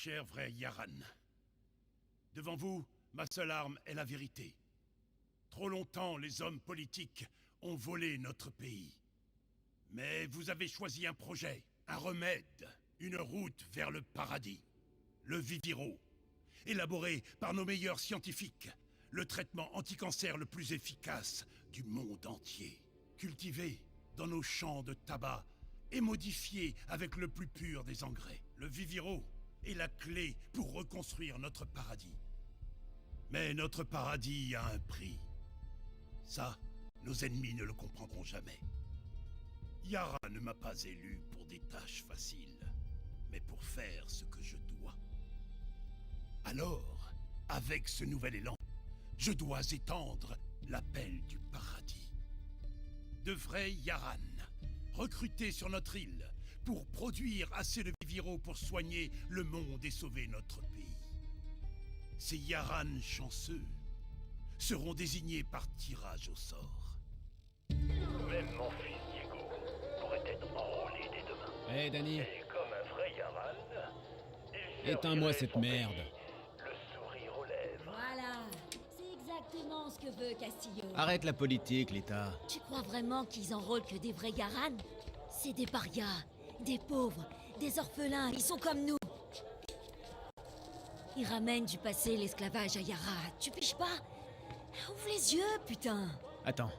cher vrai Yaran. Devant vous, ma seule arme est la vérité. Trop longtemps, les hommes politiques ont volé notre pays. Mais vous avez choisi un projet, un remède, une route vers le paradis. Le Viviro, élaboré par nos meilleurs scientifiques. Le traitement anti-cancer le plus efficace du monde entier. Cultivé dans nos champs de tabac et modifié avec le plus pur des engrais. Le Viviro est la clé pour reconstruire notre paradis. Mais notre paradis a un prix. Ça, nos ennemis ne le comprendront jamais. Yara ne m'a pas élu pour des tâches faciles, mais pour faire ce que je dois. Alors, avec ce nouvel élan, je dois étendre l'appel du paradis. De vrais Yaran, recrutés sur notre île, pour produire assez de Viviro pour soigner le monde et sauver notre pays. Ces Yaran chanceux seront désignés par tirage au sort. Même mon fils Diego pourrait être enrôlé dès demain. Hé, Danny, Et comme un vrai Yaran, il éteins-moi servirait cette son merde. pays, le sourire aux lèvres. Voilà, c'est exactement ce que veut Castillo. Arrête la politique, Lita. Tu crois vraiment qu'ils enrôlent que des vrais Yaran? C'est des parias, des pauvres, des orphelins, ils sont comme nous. Ils ramènent du passé l'esclavage à Yara, tu piges pas? Ouvre les yeux, putain. Attends.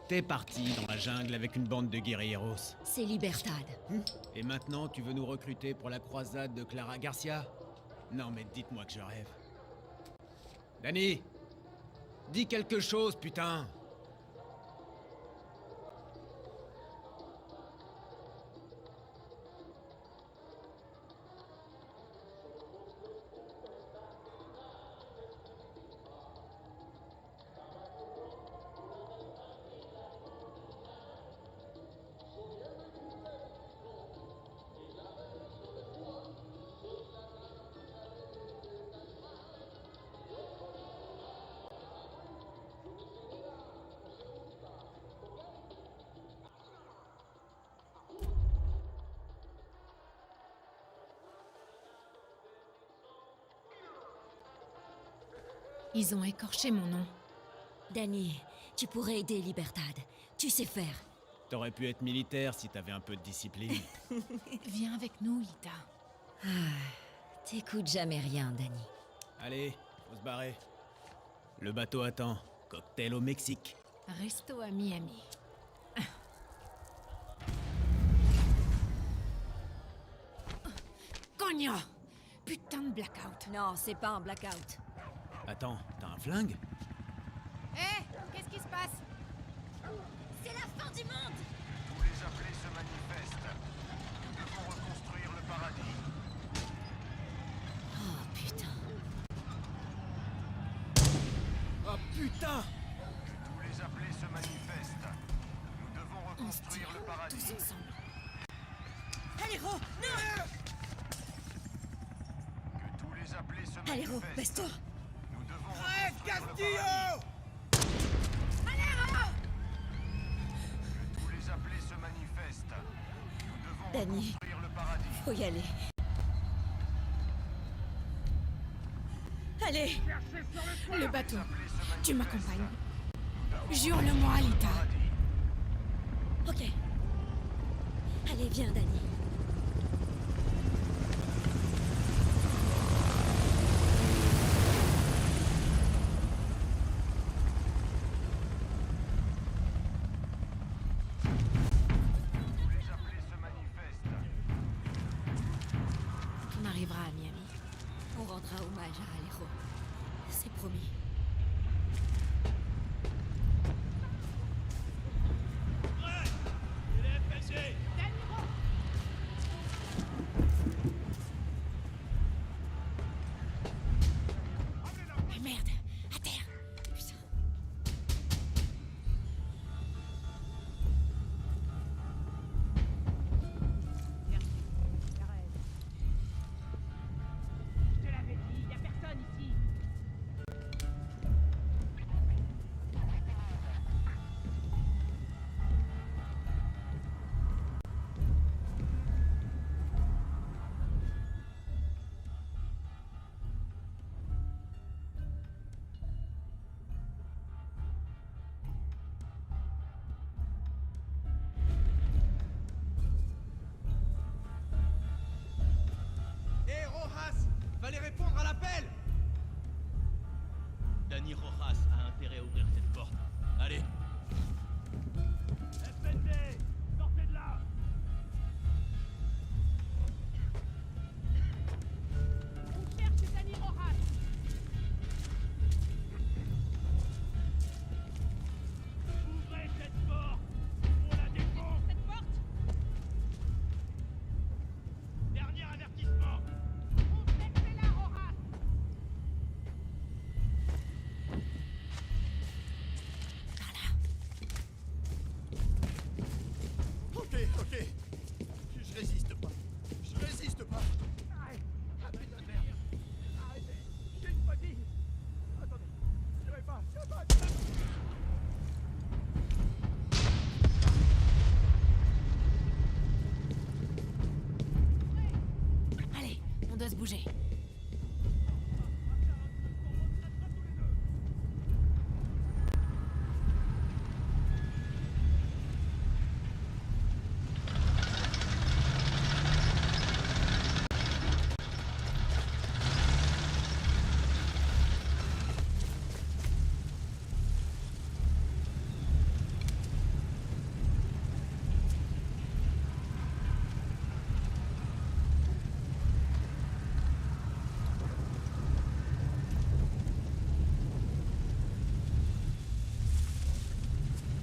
T'es parti dans la jungle avec une bande de guerrilleros. C'est Libertad. Et maintenant, tu veux nous recruter pour la croisade de Clara Garcia? Non, mais dites-moi que je rêve. Danny! Dis quelque chose, putain! Ils ont écorché mon nom. Danny, tu pourrais aider Libertad. Tu sais faire. T'aurais pu être militaire si t'avais un peu de discipline. Viens avec nous, Lita. T'écoutes jamais rien, Danny. Allez, faut se barrer. Le bateau attend. Cocktail au Mexique. Resto à Miami. Cogna! Putain de blackout. Non, c'est pas un blackout. Attends, t'as un flingue? Hé, qu'est-ce qui se passe? C'est la fin du monde! Tous les appelés se manifestent. Nous devons reconstruire le paradis. Oh, putain. Oh putain! Que tous les appelés se manifestent. Nous devons On se reconstruire tire le paradis. tous ensemble. Aléro, non! Que tous les appelés se Aléro, manifestent. baisse-toi! Nous devons reconstruire le paradis. Que tous les appelés se manifestent. Nous devons Danny. reconstruire le paradis. Faut y aller. Allez! Le bateau. Les appelés se Tu manifestent. m'accompagnes. Nous devons Jure-le-moi, reconstruire le Lita. paradis. Ok. Allez, viens, Danny. Tous les appelés se manifestent. On arrivera à Miami. On rendra hommage à Aléro. C'est promis. Merde, à terre. Putain. Je te l'avais dit, y a personne ici. Fallait répondre à l'appel! Danny Rojas a intérêt à ouvrir cette porte. Allez. FND, sortez de là! On cherche Danny Rojas. Ouvrez cette porte! On la défonce! Cette porte. Dernier avertissement! Laissez-la, Rojas. Par là. Ok, ok. Je résiste pas. Je résiste pas. Arrête! Ah putain de merde! Arrêtez! J'ai une fatigue! Attendez! Tirez pas! Tirez pas! Allez, on doit se bouger.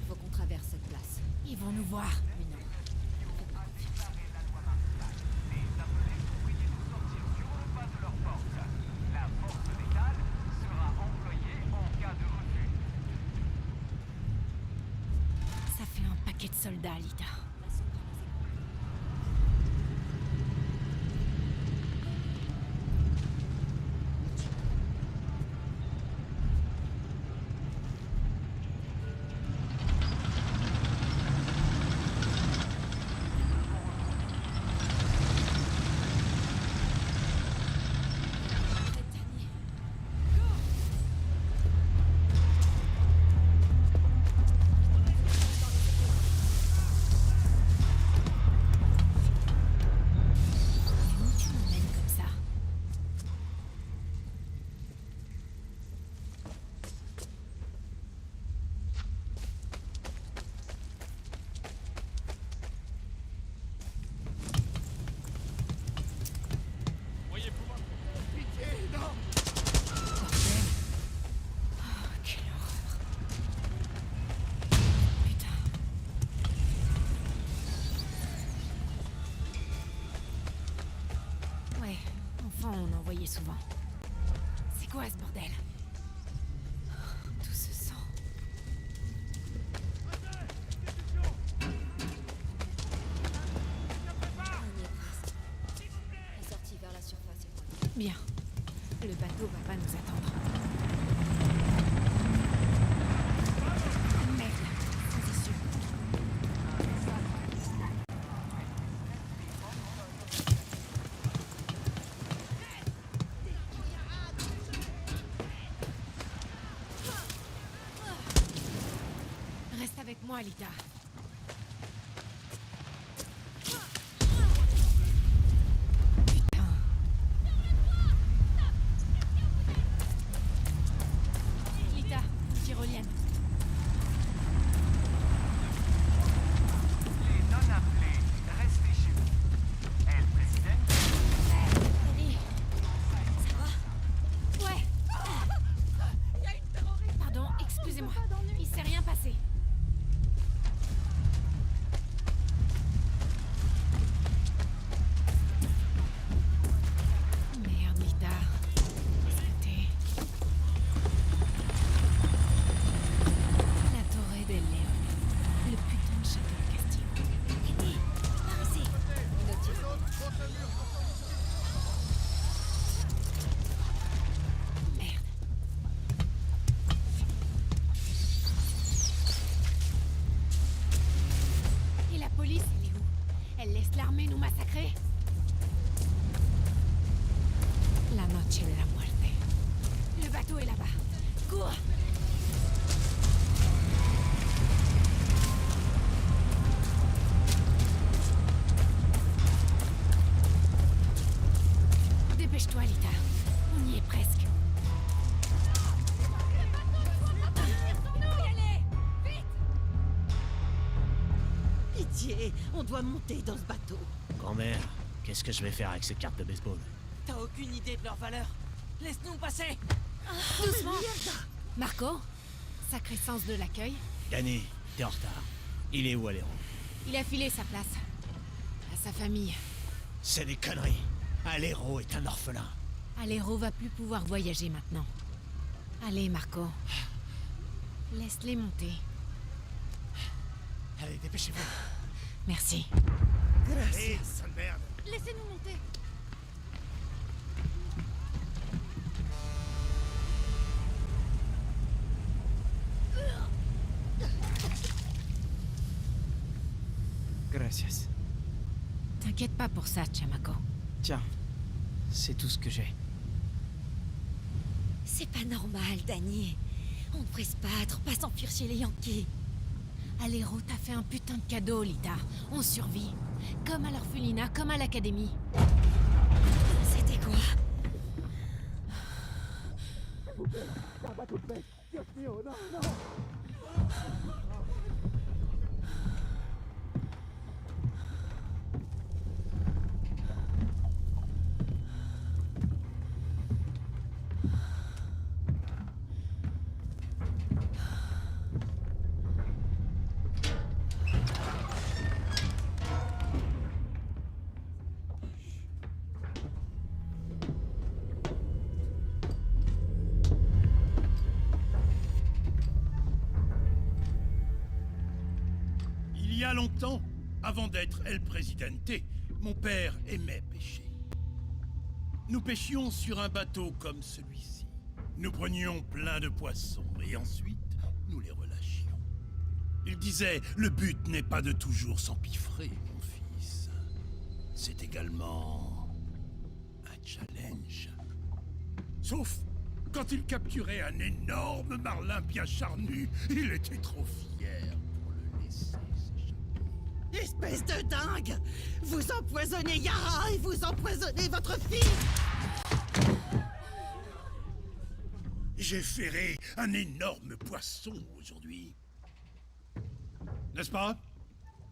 Faut qu'on traverse cette place. Ils vont nous voir. Mais non. Les appelés ouvriers de sortir sur le pas de leur porte. La force létale sera employée en cas de refus. Ça fait un paquet de soldats, Lita. Où tu m'emmènes comme ça? Bordel. Oh, quelle horreur. Putain. Ouais, enfin on en voyait souvent. C'est quoi ce bordel? Tout ce sang. On y est presque. La sortie vers la surface est loin. Bien. Le bateau va pas nous attendre. Merde, c'est sûr. Reste avec moi, Lita. Putain. Lita, tyrolienne. Les non-appelés, restez chez vous. Elle, présidente, Danny, ça va? Ouais. Pardon, excusez-moi. Il s'est rien passé. Merde, Lita. Qu'est-ce que t'es? La Torre del León. Le putain de château de Castillo. Danny, par ici. Une autre Merde. Et la police, elle est où? Elle laisse l'armée nous massacrer? La noche de la muerte. Le bateau est là-bas. Cours! Dépêche-toi, Lita. pitié, on doit monter dans ce bateau. Grand-mère, qu'est-ce que je vais faire avec ces cartes de baseball? T'as aucune idée de leur valeur. Laisse-nous passer. Doucement. Marco, sacré sens de l'accueil. Danny, t'es en retard. Il est où, Alero? Il a filé sa place. À sa famille. C'est des conneries. Alero est un orphelin. Alero va plus pouvoir voyager maintenant. Allez, Marco. Laisse-les monter. Allez, dépêchez-vous. Merci. Hé, sale merde! Laissez-nous monter. Gracias. T'inquiète pas pour ça, Chamako. Tiens, c'est tout ce que j'ai. C'est pas normal, Danny. On devrait se battre, pas s'enfuir chez les Yankees. Alero t'a fait un putain de cadeau, Lita. On survit. Comme à l'orphelinat, comme à l'académie. C'était quoi? Il y a longtemps, avant d'être El Presidente, mon père aimait pêcher. Nous pêchions sur un bateau comme celui-ci. Nous prenions plein de poissons et ensuite nous les relâchions. Il disait, le but n'est pas de toujours s'empiffrer, mon fils. C'est également un challenge. Sauf quand il capturait un énorme marlin bien charnu, il était trop fier pour le laisser s'échapper. Espèce de dingue! Vous empoisonnez Yara et vous empoisonnez votre fille! J'ai ferré un énorme poisson aujourd'hui. N'est-ce pas,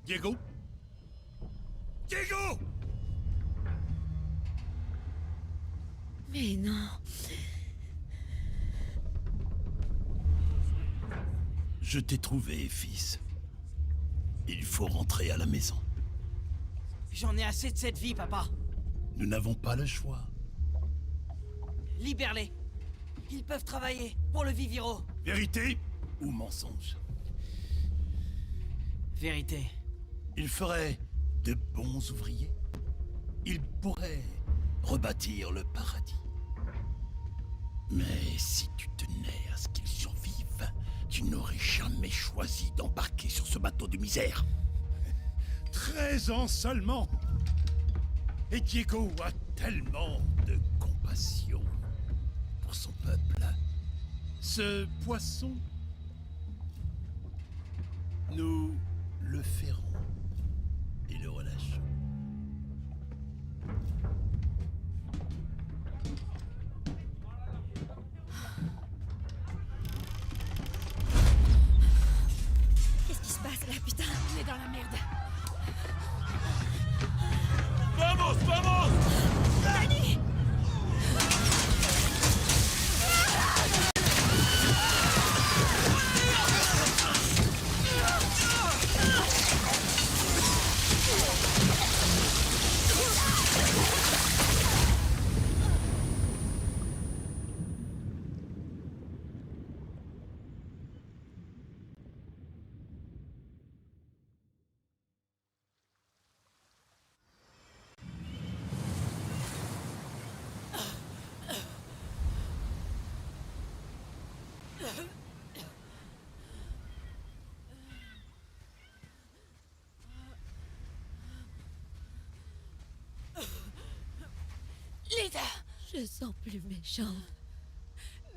Diego? Diego! Mais non. Je t'ai trouvé, fils. Il faut rentrer à la maison. J'en ai assez de cette vie, papa. Nous n'avons pas le choix. Libère-les. Ils peuvent travailler pour le Viviro. Vérité ou mensonge? Vérité. Ils feraient de bons ouvriers. Ils pourraient rebâtir le paradis. Mais si tu tenais à ce qu'ils survivent, tu n'aurais jamais choisi d'embarquer sur ce bateau de misère. 13 ans seulement. Et Diego a tellement de compassion pour son peuple. Ce poisson, nous le ferrons et le relâchons. Qu'est-ce qui se passe là, putain? On est dans la merde. Vamos, vamos! Danny! Lita! Je sens plus méchant.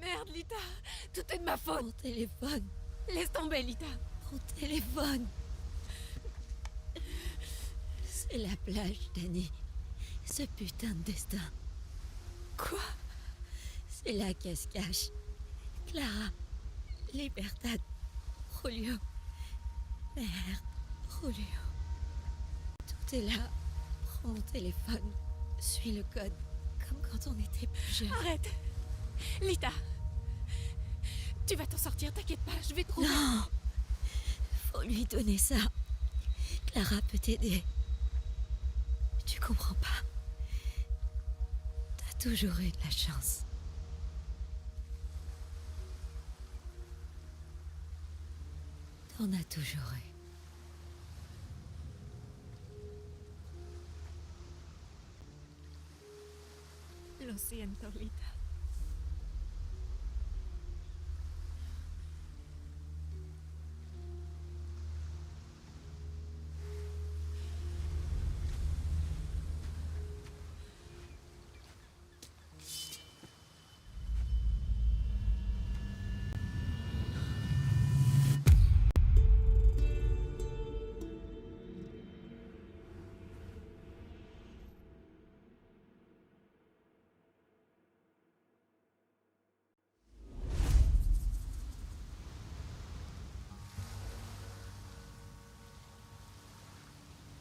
Merde, Lita! Tout est de ma faute! Mon téléphone. Laisse tomber, Lita! Mon téléphone. C'est la plage, Danny. Ce putain de destin. Quoi? C'est là qu'elle se cache. Clara. Libertad. Julio. Merde. Julio. T'es là. Prends mon téléphone. Suis le code. Comme quand on était plus jeunes. Arrête! Lita! Tu vas t'en sortir, t'inquiète pas, je vais trouver... Non! Faut lui donner ça. Clara peut t'aider. Tu comprends pas? T'as toujours eu de la chance. T'en as toujours eu. Lo siento, Lita.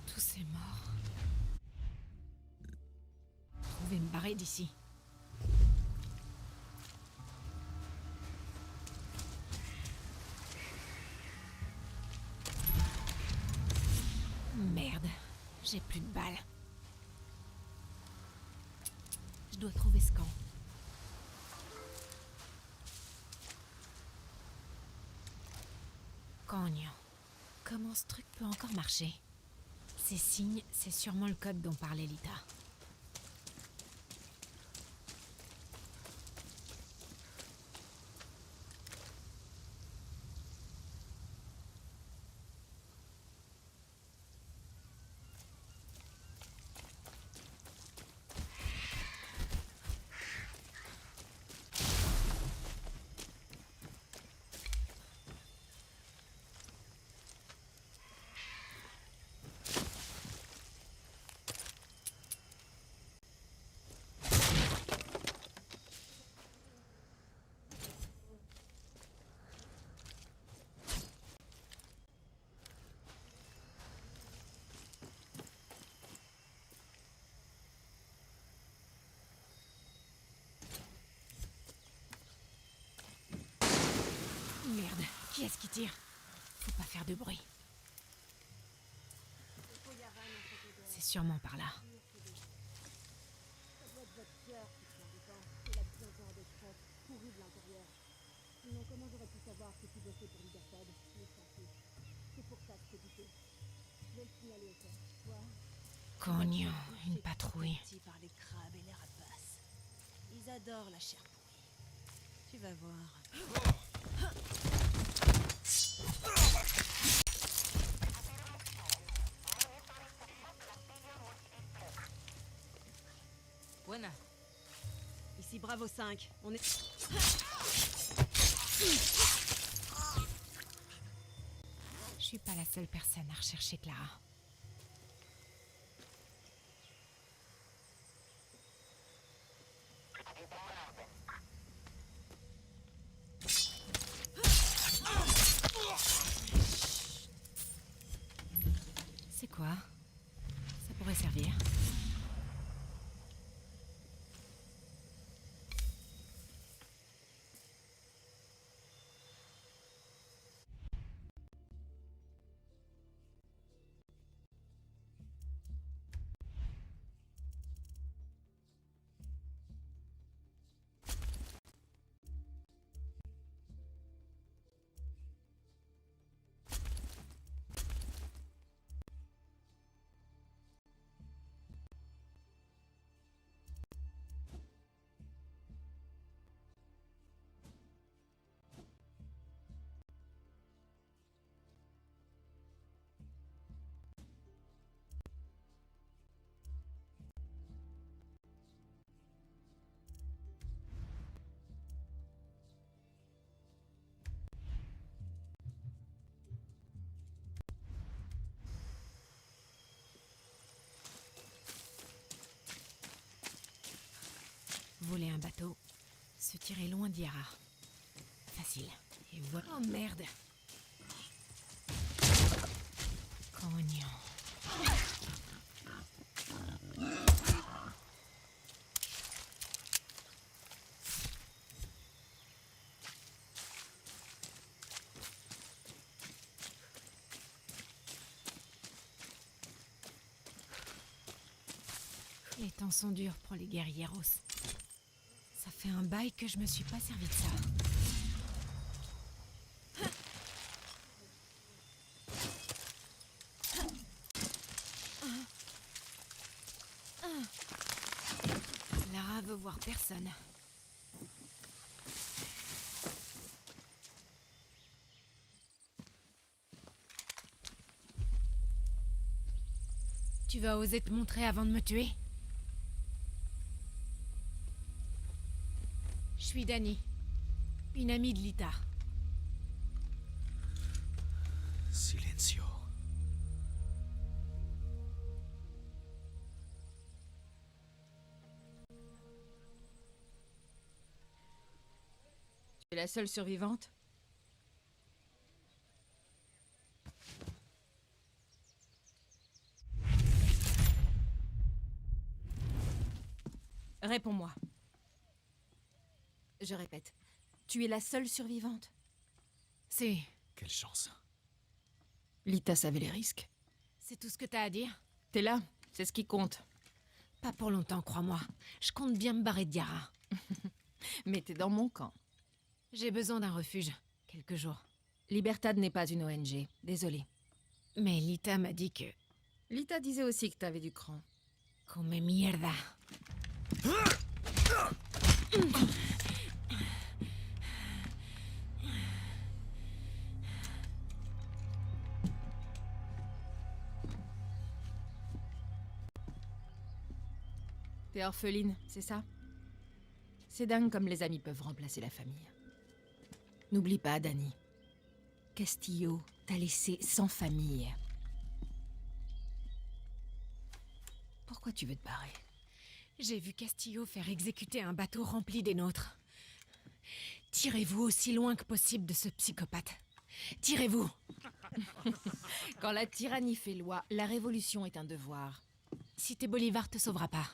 Tous ces morts. Je vais me barrer d'ici. Merde, j'ai plus de balles. Je dois trouver ce camp. Cognon. Comment ce truc peut encore marcher? Ces signes, c'est sûrement le code dont parlait Lita. Merde, qui est-ce qui tire? Faut pas faire de bruit. C'est sûrement par là. Cognon, une patrouille. Par les crabes et les rapaces. Ils adorent la chair pourrie. Tu vas voir. Buena. Ici Bravo 5. On est... Je suis pas la seule personne à rechercher Clara. C'est quoi? Ça pourrait servir. Voler un bateau, se tirer loin d'Yara. Facile. Et voilà. Oh merde! Cognon. temps sont durs pour les guerrieros. Ça fait un bail que je me suis pas servi de ça. Lara veut voir personne. Tu vas oser te montrer avant de me tuer? Je suis Dani, une amie de Lita. Silencio. Tu es la seule survivante? Réponds-moi. Je répète, tu es la seule survivante? C'est... Quelle chance. Lita savait les risques. c'est tout ce que t'as à dire? T'es là, c'est ce qui compte. Pas pour longtemps, crois-moi. Je compte bien me barrer de Yara. Mais t'es dans mon camp. J'ai besoin d'un refuge. Quelques jours. Libertad n'est pas une ONG, désolée. Mais Lita m'a dit que... Lita disait aussi que t'avais du cran. Come mierda. T'es orpheline, c'est ça? C'est dingue comme les amis peuvent remplacer la famille. N'oublie pas, Dani. Castillo t'a laissé sans famille. Pourquoi tu veux te barrer? J'ai vu Castillo faire exécuter un bateau rempli des nôtres. Tirez-vous aussi loin que possible de ce psychopathe. Tirez-vous! Quand la tyrannie fait loi, la révolution est un devoir. Cité Bolivar te sauvera pas.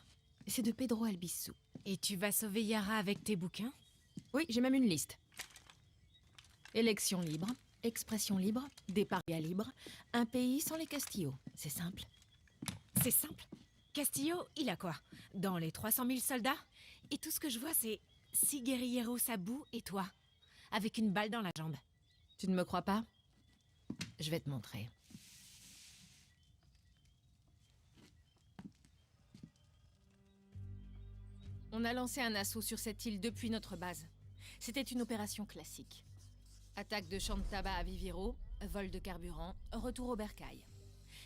C'est de Pedro Albizu. Et tu vas sauver Yara avec tes bouquins? Oui, j'ai même une liste. Élection libre, expression libre, départ libre, un pays sans les Castillo. C'est simple. C'est simple. Castillo, il a quoi? Dans les 300 000 soldats? Et tout ce que je vois, c'est 6 guerrilleros à bout et toi, avec une balle dans la jambe. Tu ne me crois pas? Je vais te montrer. On a lancé un assaut sur cette île depuis notre base. C'était une opération classique. Attaque de champs de tabac à Viviro, vol de carburant, retour au bercail.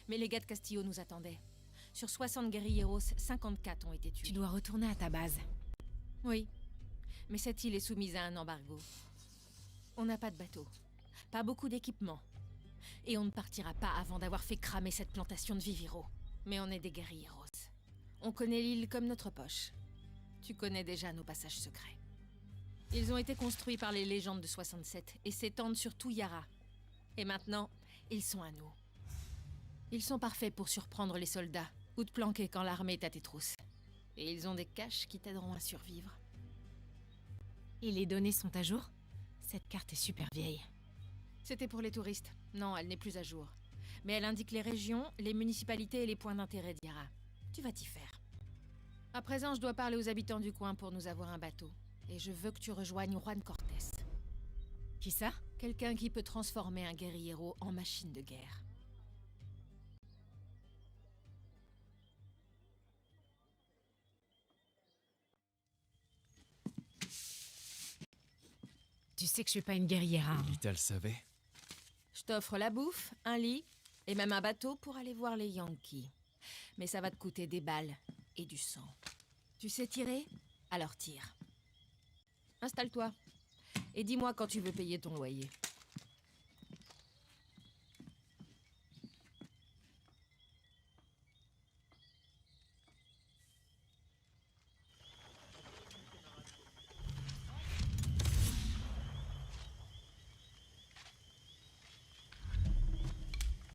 Mais les gars de Castillo nous attendaient. Sur 60 guerrilleros, 54 ont été tués. Tu dois retourner à ta base. Oui, mais cette île est soumise à un embargo. On n'a pas de bateau, pas beaucoup d'équipement. Et on ne partira pas avant d'avoir fait cramer cette plantation de Viviro. Mais on est des guerrilleros. On connaît l'île comme notre poche. Tu connais déjà nos passages secrets. Ils ont été construits par les légendes de 67 et s'étendent sur tout Yara. Et maintenant, ils sont à nous. Ils sont parfaits pour surprendre les soldats ou te planquer quand l'armée est à tes trousses. Et ils ont des caches qui t'aideront à survivre. Et les données sont à jour? Cette carte est super vieille. C'était pour les touristes. Non, elle n'est plus à jour. Mais elle indique les régions, les municipalités et les points d'intérêt d'Yara. Tu vas t'y faire. À présent, je dois parler aux habitants du coin pour nous avoir un bateau. Et je veux que tu rejoignes Juan Cortés. Qui ça? Quelqu'un qui peut transformer un guerriero en machine de guerre. Tu sais que je suis pas une guerrière, hein? Lita le savait. Je t'offre la bouffe, un lit et même un bateau pour aller voir les Yankees. Mais ça va te coûter des balles et du sang. Tu sais tirer? Alors tire. Installe-toi. Et dis-moi quand tu veux payer ton loyer.